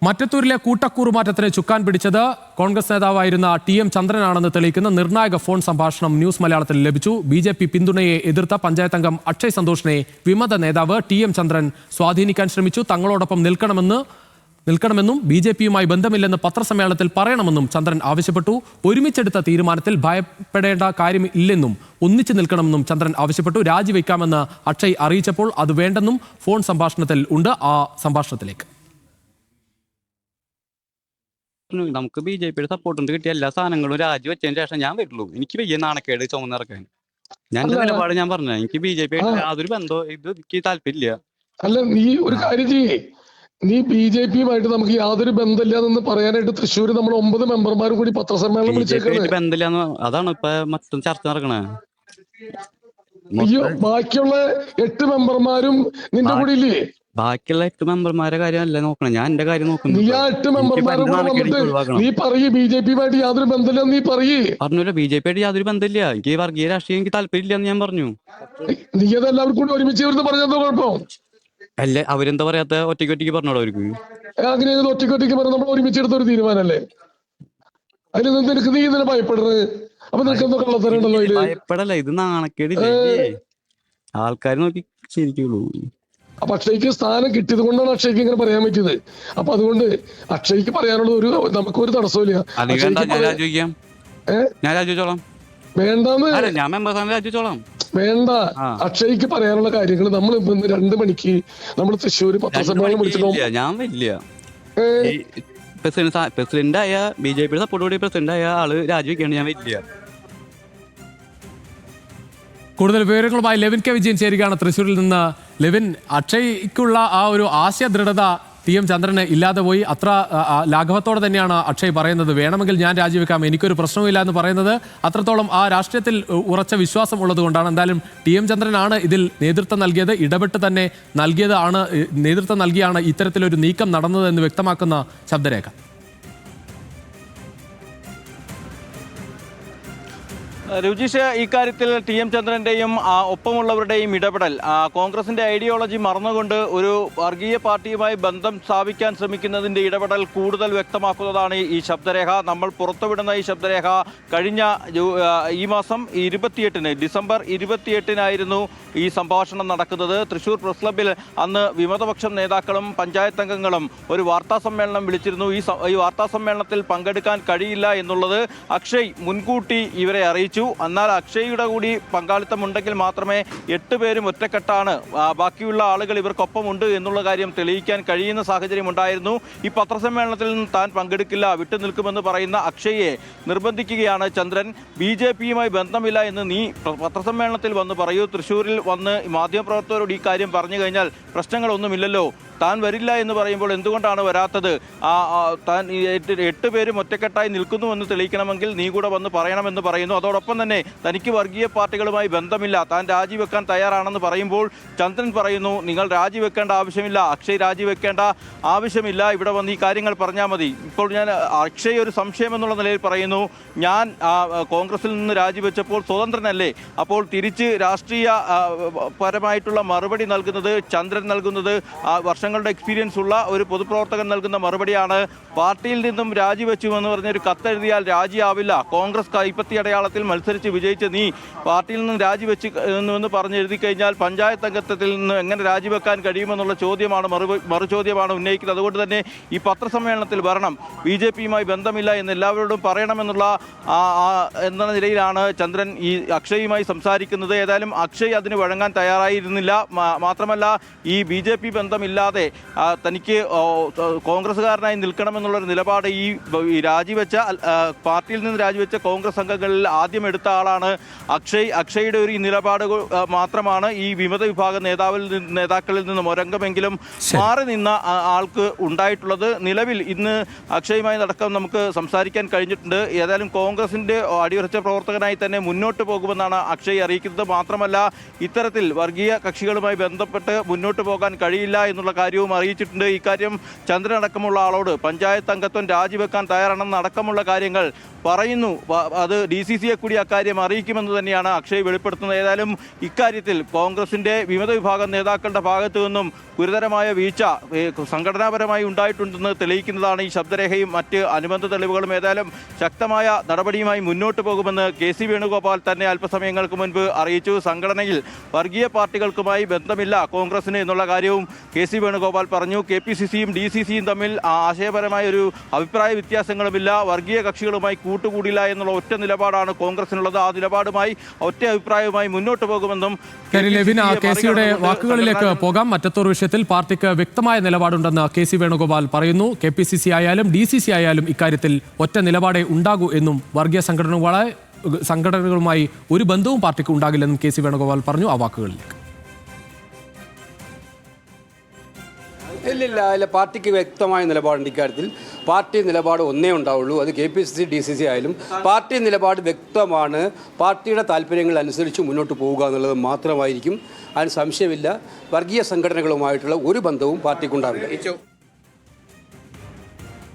മറ്റത്തൂരിലെ കൂട്ടക്കൂറുമാറ്റത്തിന് ചുക്കാൻ പിടിച്ചത് കോൺഗ്രസ് നേതാവായിരുന്ന ടി.എം. ചന്ദ്രനാണെന്ന് തെളിയിക്കുന്ന നിർണായക ഫോൺ സംഭാഷണം ന്യൂസ് മലയാളത്തിൽ ലഭിച്ചു. ബി.ജെ.പി. പിന്തുണയെ എതിർത്ത പഞ്ചായത്ത് അംഗം അക്ഷയ് സന്തോഷിനെ വിമത നേതാവ് ടി.എം. ചന്ദ്രൻ സ്വാധീനിക്കാൻ ശ്രമിച്ചു. തങ്ങളോടൊപ്പം നിൽക്കണമെന്നും ബി.ജെ.പിയുമായി ബന്ധമില്ലെന്ന് പത്രസമ്മേളനത്തിൽ പറയണമെന്നും ചന്ദ്രൻ ആവശ്യപ്പെട്ടു. ഒരുമിച്ചെടുത്ത തീരുമാനത്തിൽ ഭയപ്പെടേണ്ട കാര്യമില്ലെന്നും ഒന്നിച്ചു നിൽക്കണമെന്നും ചന്ദ്രൻ ആവശ്യപ്പെട്ടു. രാജിവെക്കാമെന്ന് അക്ഷയ് അറിയിച്ചപ്പോൾ അത് വേണ്ടെന്നും ഫോൺ സംഭാഷണത്തിൽ ഉണ്ട്. ആ സംഭാഷണത്തിലേക്ക്. നമുക്ക് ബി.ജെ.പിയുടെ സപ്പോർട്ടുണ്ട് കിട്ടിയ എല്ലാ സാധനങ്ങളും രാജിവെച്ചതിന് ശേഷം ഞാൻ വരുള്ളൂ. എനിക്ക് വലിയ നാണക്കേട് ചുമന്നിറക്കാൻ. ഞാൻ നിലപാട് ഞാൻ പറഞ്ഞു. എനിക്ക് ബി.ജെ.പി യാതൊരു ബന്ധോ ഇത് എനിക്ക് താല്പര്യമില്ല. അല്ല, നീ ഒരു കാര്യം ചെയ്യേ, നീ ബി.ജെ.പിയുമായിട്ട് നമുക്ക് യാതൊരു ബന്ധമില്ലാന്ന് പറയാനായിട്ട് തൃശ്ശൂർ നമ്മൾ 9 മെമ്പർമാരും കൂടി പത്രസമ്മേളനം വിളിച്ചേക്കുന്നത്. ബന്ധമില്ലാന്ന് അതാണ് ഇപ്പൊ മൊത്തം ചർച്ച നടക്കണേ. ബാക്കിയുള്ള 8 മെമ്പർമാരും നിന്റെ കൂടെ ഇല്ലേ? ബാക്കിയുള്ള 8 മെമ്പർമാരുടെ കാര്യമല്ല നോക്കണം, ഞാൻ എന്റെ കാര്യം നോക്കുന്നു. നീ ആ 8 മെമ്പർമാരും നീ പറയ് ബി.ജെ.പിയുമായിട്ട് യാതൊരു ബന്ധമില്ലെന്ന് നീ പറയേ. പറഞ്ഞല്ലോ ബി.ജെ.പിയായിട്ട് യാതൊരു ബന്ധമില്ല, എനിക്ക് വർഗീയ രാഷ്ട്രീയം എനിക്ക് താല്പര്യമില്ല എന്ന് ഞാൻ പറഞ്ഞു. നീ അതെല്ലാവർക്കും കൂടി ഒരുമിച്ച് പറഞ്ഞെന്തോ കുഴപ്പം? അല്ലേ അവരെന്താ പറയാത്ത ഒറ്റയ്ക്ക് പറഞ്ഞോളൂ അവർക്ക്. അങ്ങനെ ഒറ്റയ്ക്ക് പറഞ്ഞ നമ്മൾ ഒരുമിച്ചെടുത്ത ഒരു തീരുമാനമല്ലേ? അതിൽ നിനക്ക് നീ ഇതിനെ ഭയപ്പെടുന്നത്? അപ്പൊ നിനക്ക് എന്തോ കള്ളത്തരണ്ടല്ലോ അതില്. ഭയപ്പെടല്ല, ഇത് നാണക്കേടില്ലേ ആൾക്കാർ നോക്കി ശരിക്കുള്ളൂ. അപ്പൊ അക്ഷയ്ക്ക് സ്ഥാനം കിട്ടിയത് കൊണ്ടാണ് അക്ഷയ്ക്ക് ഇങ്ങനെ പറയാൻ പറ്റിയത്. അപ്പൊ അതുകൊണ്ട് അക്ഷയ്ക്ക് പറയാനുള്ള നമുക്കൊരു തടസ്സമില്ല. വേണ്ട, അക്ഷയ്ക്ക് പറയാനുള്ള കാര്യങ്ങൾ നമ്മൾ 2 മണിക്ക് നമ്മൾ തൃശ്ശൂർ പത്രസമ്മേളനം വിളിച്ചിട്ടുണ്ടോ? ഞാൻ വലിയ പ്രസിഡന്റായ ബി.ജെ.പിയുടെ സപ്പോർട്ടോടെ പ്രസിഡന്റായ ആള് രാജിവെക്കാണ്. ഞാൻ വലിയ കൂടുതൽ വിവരങ്ങളുമായി ലെവിൻ കെ വിജയൻ ചേരുകയാണ് തൃശ്ശൂരിൽ നിന്ന്. ലെവിൻ, അക്ഷയ്ക്കുള്ള ആ ഒരു ആശയ ദൃഢത ടി.എം. ചന്ദ്രന് ഇല്ലാതെ പോയി. അത്ര ലാഘവത്തോടെ തന്നെയാണ് അക്ഷയ് പറയുന്നത്. വേണമെങ്കിൽ ഞാൻ രാജിവെക്കാം, എനിക്കൊരു പ്രശ്നവുമില്ല എന്ന് പറയുന്നത്. അത്രത്തോളം ആ രാഷ്ട്രീയത്തിൽ ഉറച്ച വിശ്വാസം ഉള്ളത് കൊണ്ടാണ്. എന്തായാലും ടി.എം. ചന്ദ്രനാണ് ഇതിൽ നേതൃത്വം നൽകിയത്, ഇടപെട്ട് തന്നെ നേതൃത്വം നൽകിയാണ് ഇത്തരത്തിലൊരു നീക്കം നടന്നതെന്ന് വ്യക്തമാക്കുന്ന ശബ്ദരേഖ. രുചിഷ്, ഇക്കാര്യത്തിൽ ടി.എം. ചന്ദ്രൻ്റെയും ഒപ്പമുള്ളവരുടെയും ഇടപെടൽ കോൺഗ്രസിൻ്റെ ഐഡിയോളജി മറന്നുകൊണ്ട് ഒരു വർഗീയ പാർട്ടിയുമായി ബന്ധം സ്ഥാപിക്കാൻ ശ്രമിക്കുന്നതിൻ്റെ ഇടപെടൽ കൂടുതൽ വ്യക്തമാക്കുന്നതാണ് ഈ ശബ്ദരേഖ. നമ്മൾ പുറത്തുവിടുന്ന ഈ ശബ്ദരേഖ കഴിഞ്ഞ ഈ മാസം 28-ന് ഡിസംബർ 28-നായിരുന്നു ഈ സംഭാഷണം നടക്കുന്നത്. തൃശ്ശൂർ പ്രസ് ക്ലബ്ബിൽ അന്ന് വിമതപക്ഷം നേതാക്കളും പഞ്ചായത്ത് അംഗങ്ങളും ഒരു വാർത്താ സമ്മേളനം വിളിച്ചിരുന്നു. ഈ വാർത്താ സമ്മേളനത്തിൽ പങ്കെടുക്കാൻ കഴിയില്ല എന്നുള്ളത് അക്ഷയ് മുൻകൂട്ടി ഇവരെ അറിയിച്ചു. എന്നാൽ അക്ഷയ്യുടെ കൂടി പങ്കാളിത്തമുണ്ടെങ്കിൽ മാത്രമേ 8 പേരും ഒറ്റക്കെട്ടാണ്, ബാക്കിയുള്ള ആളുകൾ ഇവർക്കൊപ്പമുണ്ട് എന്നുള്ള കാര്യം തെളിയിക്കാൻ കഴിയുന്ന സാഹചര്യം ഉണ്ടായിരുന്നു. ഈ പത്രസമ്മേളനത്തിൽ നിന്ന് താൻ പങ്കെടുക്കില്ല, വിട്ടുനിൽക്കുമെന്ന് പറയുന്ന അക്ഷയെ നിർബന്ധിക്കുകയാണ് ചന്ദ്രൻ. ബി.ജെ.പിയുമായി ബന്ധമില്ല എന്ന് നീ പത്രസമ്മേളനത്തിൽ വന്ന് പറയൂ, തൃശ്ശൂരിൽ വന്ന് മാധ്യമപ്രവർത്തകരോട് ഈ കാര്യം പറഞ്ഞു കഴിഞ്ഞാൽ പ്രശ്നങ്ങളൊന്നുമില്ലല്ലോ, താൻ വരില്ല എന്ന് പറയുമ്പോൾ എന്തുകൊണ്ടാണ് വരാത്തത്? താൻ 8 പേരും ഒറ്റക്കെട്ടായി നിൽക്കുന്നുവെന്ന് തെളിയിക്കണമെങ്കിൽ നീ കൂടെ വന്ന് പറയണമെന്ന് പറയുന്നു. അതോടൊപ്പം തന്നെ തനിക്ക് വർഗീയ പാർട്ടികളുമായി ബന്ധമില്ല, താൻ രാജിവെക്കാൻ തയ്യാറാണെന്ന് പറയുമ്പോൾ ചന്ദ്രൻ പറയുന്നു നിങ്ങൾ രാജിവെക്കേണ്ട ആവശ്യമില്ല, അക്ഷയ് രാജിവെക്കേണ്ട ആവശ്യമില്ല, ഇവിടെ വന്ന് ഈ കാര്യങ്ങൾ പറഞ്ഞാൽ മതി. ഇപ്പോൾ ഞാൻ അക്ഷയ് ഒരു സംശയം എന്നുള്ള നിലയിൽ പറയുന്നു, ഞാൻ കോൺഗ്രസിൽ നിന്ന് രാജിവെച്ചപ്പോൾ സ്വതന്ത്രനല്ലേ, അപ്പോൾ തിരിച്ച് രാഷ്ട്രീയ പരമായിട്ടുള്ള മറുപടി നൽകുന്നത് ചന്ദ്രൻ നൽകുന്നത് വർഷങ്ങളുടെ എക്സ്പീരിയൻസ് ഉള്ള ഒരു പൊതുപ്രവർത്തകൻ നൽകുന്ന മറുപടിയാണ്. പാർട്ടിയിൽ നിന്നും രാജിവെച്ചുവെന്ന് പറഞ്ഞൊരു കത്തെഴുതിയാൽ രാജിയാവില്ല, കോൺഗ്രസ് കൈപ്പത്തി അടയാളത്തിൽ മത്സരിച്ച് വിജയിച്ച നീ പാർട്ടിയിൽ നിന്നും രാജിവെച്ച് എന്ന് പറഞ്ഞെഴുതി കഴിഞ്ഞാൽ പഞ്ചായത്ത് അംഗത്വത്തിൽ നിന്ന് എങ്ങനെ രാജിവെക്കാൻ കഴിയുമെന്നുള്ള ചോദ്യമാണ് മറുചോദ്യമാണ് ഉന്നയിക്കുന്നത്. അതുകൊണ്ട് തന്നെ ഈ പത്രസമ്മേളനത്തിൽ വരണം, ബി.ജെ.പിയുമായി ബന്ധമില്ല എന്ന് എല്ലാവരോടും പറയണമെന്നുള്ള എന്ന നിലയിലാണ് ചന്ദ്രൻ ഈ അക്ഷയുമായി സംസാരിക്കുന്നത്. ഏതായാലും അക്ഷയ് അതിന് വഴങ്ങാൻ തയ്യാറായിരുന്നില്ല. മാത്രമല്ല ഈ ബി.ജെ.പി ബന്ധമില്ലാതെ തനിക്ക് കോൺഗ്രസ്സുകാരനായി നിൽക്കണമെന്നുള്ളൊരു നിലപാട് ഈ രാജിവെച്ച പാർട്ടിയിൽ നിന്ന് രാജിവെച്ച കോൺഗ്രസ് അംഗങ്ങളിൽ ആദ്യം എടുത്ത ആളാണ് അക്ഷയ്. അക്ഷയുടെ ഒരു നിലപാട് മാത്രമാണ് ഈ വിമത വിഭാഗ നേതാക്കളിൽ നിന്നും ഒരംഗമെങ്കിലും മാറി നിന്ന ആൾക്ക് ഉണ്ടായിട്ടുള്ളത്. നിലവിൽ ഇന്ന് അക്ഷയുമായി നടക്കം നമുക്ക് സംസാരിക്കാൻ കഴിഞ്ഞിട്ടുണ്ട്. ഏതായാലും കോൺഗ്രസിൻ്റെ അടിയുറച്ച പ്രവർത്തകനായി തന്നെ മുന്നോട്ട് പോകുമെന്നാണ് അക്ഷയ് അറിയിക്കുന്നത്. മാത്രമല്ല ഇത്തരത്തിൽ വർഗീയ കക്ഷികളുമായി ബന്ധപ്പെട്ട് മുന്നോട്ട് പോകാൻ കഴിയില്ല എന്നുള്ള കാര്യവും അറിയിച്ചിട്ടുണ്ട്. ഇക്കാര്യം ചന്ദ്രൻ അടക്കമുള്ള ആളോട് പഞ്ചായത്ത് അംഗത്വം രാജിവെക്കാൻ തയ്യാറാണെന്ന് അടക്കമുള്ള കാര്യങ്ങൾ പറയുന്നു. അത് DCCയെ കൂടി അക്കാര്യം അറിയിക്കുമെന്ന് തന്നെയാണ് അക്ഷയ് വെളിപ്പെടുത്തുന്നത്. ഏതായാലും ഇക്കാര്യത്തിൽ കോൺഗ്രസിന്റെ വിമത വിഭാഗം നേതാക്കളുടെ ഭാഗത്തു നിന്നും ഗുരുതരമായ വീഴ്ച സംഘടനാപരമായി ഉണ്ടായിട്ടുണ്ടെന്ന് തെളിയിക്കുന്നതാണ് ഈ ശബ്ദരേഖയും മറ്റ് അനുബന്ധ തെളിവുകളും. ഏതായാലും ശക്തമായ നടപടിയുമായി മുന്നോട്ട് പോകുമെന്ന് KC വേണുഗോപാൽ തന്നെ അല്പസമയങ്ങൾക്ക് മുൻപ് അറിയിച്ചു. സംഘടനയിൽ വർഗീയ പാർട്ടികൾക്കുമായി ബന്ധമില്ല കോൺഗ്രസിന് എന്നുള്ള കാര്യവും KC വേണുഗോപാൽ പറഞ്ഞു. KPCCയും DCCയും തമ്മിൽ ആശയപരമായ ഒരു അഭിപ്രായ വ്യത്യാസങ്ങളുമില്ല. വർഗീയ കക്ഷികളുമായി കൂട്ടുകൂടില്ല എന്നുള്ള ഒറ്റ നിലപാടാണ് കോൺഗ്രസിനുള്ളത്. ആ നിലപാടുമായി ഒറ്റ അഭിപ്രായവുമായി മുന്നോട്ട് പോകുമെന്നും KCയുടെ വാക്കുകളിലേക്ക് പോകാം. മറ്റത്തൊരു വിഷയത്തിൽ പാർട്ടിക്ക് വ്യക്തമായ നിലപാടുണ്ടെന്ന് KC വേണുഗോപാൽ പറയുന്നു. KPCC ആയാലും DCC ആയാലും ഇക്കാര്യത്തിൽ ഒറ്റ നിലപാടേ ഉണ്ടാകൂ എന്നും വർഗീയ സംഘടനകളുമായി ഒരു ബന്ധവും പാർട്ടിക്ക് ഉണ്ടാകില്ലെന്നും KC വേണുഗോപാൽ പറഞ്ഞു. ആ വാക്കുകളിലേക്ക് ഇല്ല, പാർട്ടിക്ക് വ്യക്തമായ നിലപാടുണ്ട് ഇക്കാര്യത്തിൽ. പാർട്ടി നിലപാട് ഒന്നേ ഉണ്ടാവുള്ളൂ, അത് KPCC DCC ആയാലും പാർട്ടി നിലപാട് വ്യക്തമാണ്. പാർട്ടിയുടെ താല്പര്യങ്ങൾ അനുസരിച്ച് മുന്നോട്ട് പോവുക എന്നുള്ളത് മാത്രമായിരിക്കും. അതിന് സംശയമില്ല. വർഗീയ സംഘടനകളുമായിട്ടുള്ള ഒരു ബന്ധവും പാർട്ടിക്കുണ്ടാവില്ല.